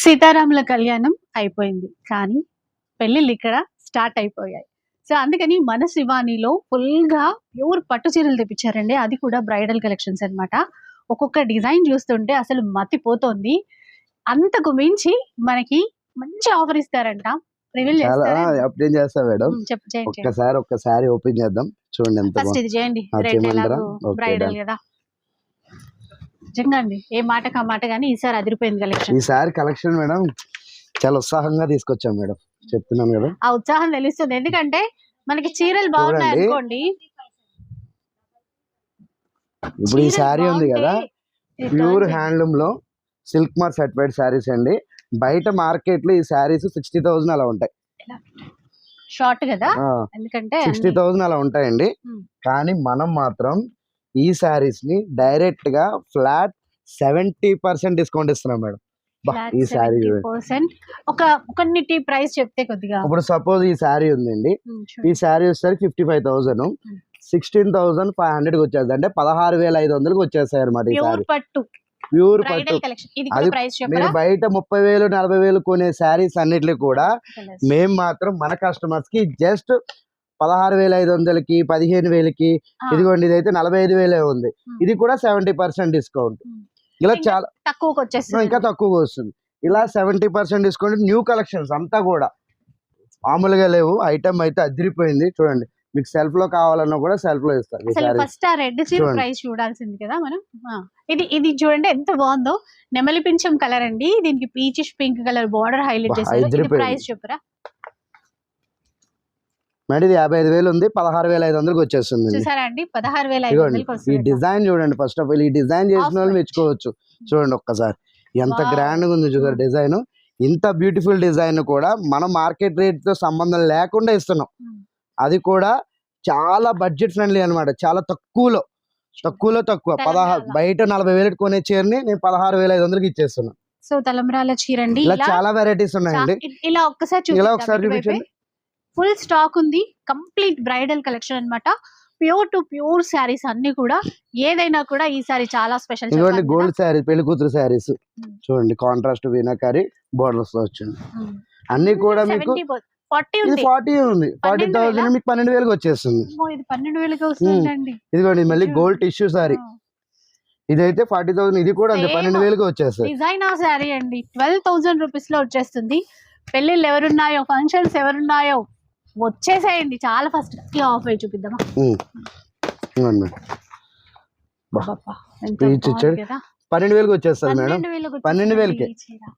సీతారాముల కళ్యాణం అయిపోయింది. కానీ పెళ్ళిళ్ళు ఇక్కడ స్టార్ట్ అయిపోయాయి. సో, అందుకని మన శివానీలో ఫుల్‌గా ప్యూర్ పట్టు చీరలు తెప్పించారండి. అది కూడా బ్రైడల్ కలెక్షన్స్ అన్నమాట. ఒక్కొక్క డిజైన్ చూస్తుంటే అసలు మతిపోతోంది. అంతకు మించి మనకి మంచి ఆఫర్ ఇస్తారంట. రివీల్ చాలా చేస్తారా? అప్డేట్ చేస్తా మేడం. చేయండి. ఒక్కసారి ఓపెన్ చేద్దాం. చూడండి ఎంత ఫస్ట్ ఇది చేయండి. రెడ్ చేయమంటారా? ఎలాగో ఓకే బ్రైడల్ డన్. కదా! నిజంగా అండి. ఏ మాటకి ఆ మాట గాని ఈసారి అదిరిపోయింది కలెక్షన్. ఈసారి కలెక్షన్ మేడం చాలా ఉత్సాహంగా తీసుకొచ్చాం మేడం. చెప్తున్నాను కదా. ఆ ఉత్సాహం తెలుస్తుంది. ఎందుకంటే మనకి చీరలు బాగున్నాయి చూడండి. అనుకోండి. ఇప్పుడు ఈ చీరలు శారీ ఉంది కదా, బాగుంటే ఇది ప్యూర్ turn హ్యాండ్లూమ్ లో సిల్క్ మార్క్ సర్టిఫైడ్ శారీస్ అండి. బయట మార్కెట్ లో ఈ శారీస్ 60,000 అలా ఉంటాయి. షార్ట్ కదా, ఎందుకంటే 60,000 అలా ఉంటాయండి. కానీ మనం మాత్రం ఈ శారీస్ ని డైరెక్ట్ గా ఫ్లాట్ 70% డిస్కౌంట్ ఇస్తున్నాం మేడం. ఈ శారీ 70% ఒక కొన్నిటి ప్రైస్ చెప్తే కొద్దిగా. ఇప్పుడు సపోజ్ ఈ శారీ ఉందండి. ఈ శారీ వచ్చేసరికి 55,000, 16,500 వచ్చేది. అంటే 16,500 వచ్చేస్తాయి అనమాట. ఈ శారీ ప్యూర్ పట్టు. అది మీరు బయట 30,000 40,000 కొనే శారీస్ అన్నిటికీ కూడా మేము మాత్రం మన కస్టమర్స్ కి జస్ట్ 16,500కి 15,000కి ఇదిగోండి. ఇదైతే 45,000 ఉంది. ఇది కూడా 70% డిస్కౌంట్. ఇలా చాలా తక్కువకి వచ్చేస్తుంది, ఇంకా తక్కువగా వస్తుంది. ఇలా 70% డిస్కౌంట్. న్యూ కలెక్షన్స్ అంతా కూడా మామూలుగా లేవు. ఐటమ్ అయితే అదిరిపోయింది. చూడండి, మీకు సెల్ఫ్ లో కావాలన్నా కూడా సెల్ఫ్ లో ఇస్తారు. ఫస్ట్ ఆ రెడ్ చీర ప్రైస్ చూడాల్సింది కదా మనం. ఇది చూడండి ఎంత బాగుందో. నెమలి పింఛం కలర్ అండి. దీనికి peachish pink colour border highlight చేశారు. ప్రైస్ చెప్పరా మేడం? ఇది 55,000 ఉంది. 16,500కి వచ్చేస్తుంది. చూసారా అండి, 16,500. ఈ డిజైన్ చూడంండి. ఫస్ట్ ఆఫ్ ఆల్ ఈ డిజైన్ చేసిన వాళ్ళు మెచ్చుకోవచ్చు. చూడండి ఒక్కసారి ఎంత గ్రాండ్ గా ఉంది చూసారు డిజైన్. ఇంత బ్యూటిఫుల్ డిజైన్ కూడా మనం మార్కెట్ రేట్ తో సంబంధం లేకుండా ఇస్తున్నాం. అది కూడా చాలా బడ్జెట్ ఫ్రెండ్లీ అన్నమాట. చాలా తక్కువ 16 బయట 40,000 కొనే చీరని నేను 16,500కి ఇచ్చేస్తున్నాను. సో తలంబ్రాల చీర అండి. ఇలా చాలా వెరైటీస్ ఉన్నాయండి. ఇలా ఒకసారి చూపించండి. ఫుల్ స్టాక్ ఉంది. కంప్లీట్ బ్రైడల్ కలెక్షన్ అన్నమాట. ప్యూర్ టు ప్యూర్ శారీస్ అన్ని కూడా. ఏదైనా కూడా ఈసారి చాలా స్పెషల్. చూడండి గోల్డ్ శారీ, పెళ్లి కూతురు శారీస్ చూడండి. కాంట్రాస్ట్ వీనాకారి బోర్డర్స్ తో వచ్చింది. అన్ని కూడా మీకు 40 ఉంది. 40,000 మీకు 12,000కి వచ్చేస్తుంది. ఇది 12,000కి వస్తుందండి. ఇదిగోండి మళ్ళీ గోల్డ్ టిష్యూ శారీ. ఇదైతే 40,000. ఇది కూడా అంతే 12,000కి వచ్చేస్తుంది. డిజైనర్ శారీ అండి. 12,000 రూపీస్ లో వచ్చేస్తుంది. పెళ్లిళ్ళు ఎవరున్నాయో, ఫంక్షన్స్ ఎవరున్నాయో వచ్చేసేయండి చాలా ఫస్ట్. ఈ ఆఫర్ చూపిద్దామా? 12,000కి వచ్చేస్తుంది మేడం. 12,000కి